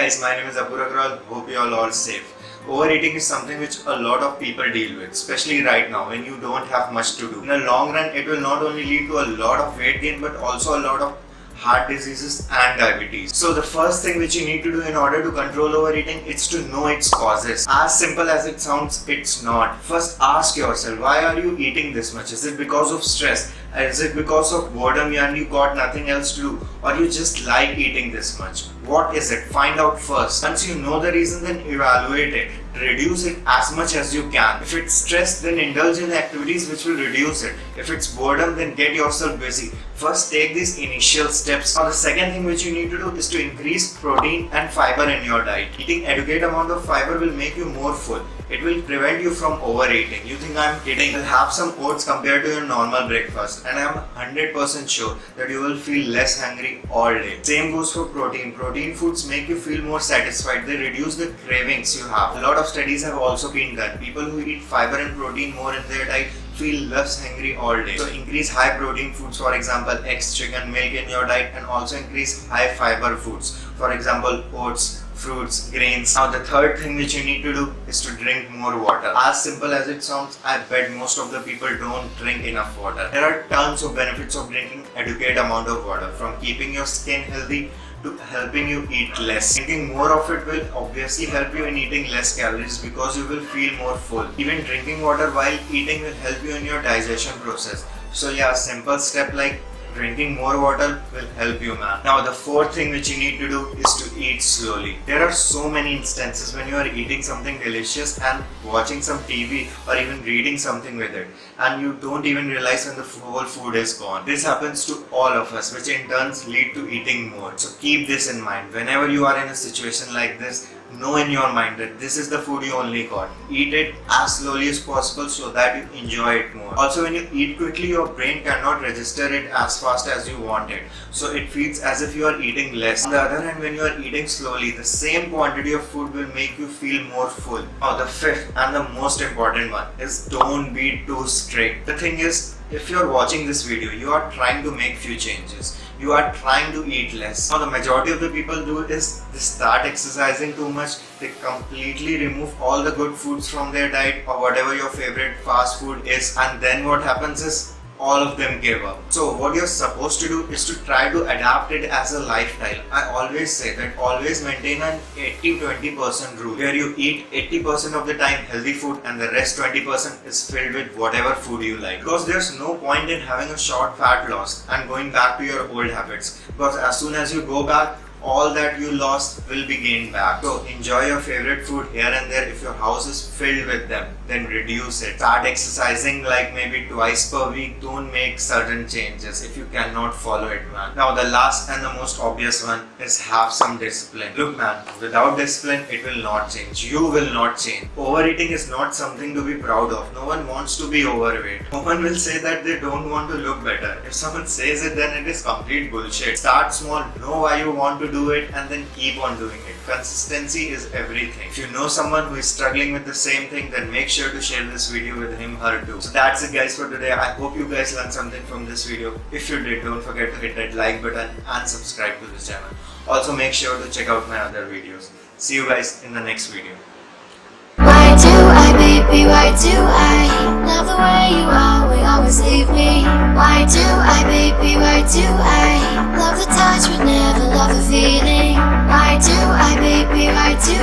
guys, my name is Apur Agrawal. Hope you all are safe. Overeating is something which a lot of people deal with, especially right now when you don't have much to do. In the long run, it will not only lead to a lot of weight gain but also a lot of heart diseases and diabetes. So the first thing which you need to do in order to control overeating is to know its causes. As simple as it sounds, it's not. First ask yourself, why are you eating this much? Is it because of stress? Is it because of boredom and you got nothing else to do? Or you just like eating this much? What is it? Find out first. Once you know the reason, then evaluate it. Reduce it as much as you can. If it's stress, then indulge in activities which will reduce it. If it's boredom, then get yourself busy. First take these initial steps. Now the second thing which you need to do is to increase protein and fiber in your diet. Eating adequate amount of fiber will make you more full. It will prevent you from overeating. You think I'm kidding? You'll have some oats compared to your normal breakfast and I'm 100% sure that you will feel less hungry all day. Same goes for protein. Protein foods make you feel more satisfied. They reduce the cravings you have. A lot of studies have also been done. People who eat fiber and protein more in their diet feel less hungry all day. So increase high protein foods, for example eggs, chicken, milk in your diet, and also increase high fiber foods, for example oats, fruits, grains. Now the third thing which you need to do is to drink more water. As simple as it sounds, I bet most of the people don't drink enough water. There are tons of benefits of drinking adequate amount of water, from keeping your skin healthy to helping you eat less. Drinking more of it will obviously help you in eating less calories because you will feel more full. Even drinking water while eating will help you in your digestion process. So yeah, simple step like drinking more water will help you, man. Now the fourth thing which you need to do is to eat slowly. There are so many instances when you are eating something delicious and watching some TV or even reading something with it, and you don't even realize when the whole food is gone. This happens to all of us, which in turn lead to eating more. So keep this in mind. Whenever you are in a situation like this, know in your mind that this is the food you only got. Eat it as slowly as possible so that you enjoy it more. Also, when you eat quickly, your brain cannot register it as fast as you want it. So it feels as if you are eating less. On the other hand, when you are eating slowly, the same quantity of food will make you feel more full. Now the fifth and the most important one is don't be too strict. The thing is, if you are watching this video, you are trying to make few changes. You are trying to eat less. Now the majority of the people do is they start exercising too much. They completely remove all the good foods from their diet or whatever your favorite fast food is, and then what happens is all of them give up. So what you're supposed to do is to try to adapt it as a lifestyle. I always say that always maintain an 80-20% rule where you eat 80% of the time healthy food and the rest 20% is filled with whatever food you like. Because there's no point in having a short fat loss and going back to your old habits, because as soon as you go back, all that you lost will be gained back. So enjoy your favorite food here and there. If your house is filled with them, then reduce it. Start exercising like maybe twice per week. Don't make certain changes if you cannot follow it, man. Now the last and the most obvious one is have some discipline. Look man, without discipline it will not change. You will not change. Overeating is not something to be proud of. No one wants to be overweight. No one will say that they don't want to look better. If someone says it, then it is complete bullshit. Start small, know why you want to do it, and then keep on doing it. Consistency is everything. If you know someone who is struggling with the same thing, then make sure to share this video with him, her too. So that's it guys for today. I hope you guys learned something from this video. If you did, don't forget to hit that like button and subscribe to this channel. Also make sure to check out my other videos. See you guys in the next video. Why do I, baby, why do I love the way you always leave me? Why do I, baby, why do I love the touch but never love the feeling? Why do I, baby, why do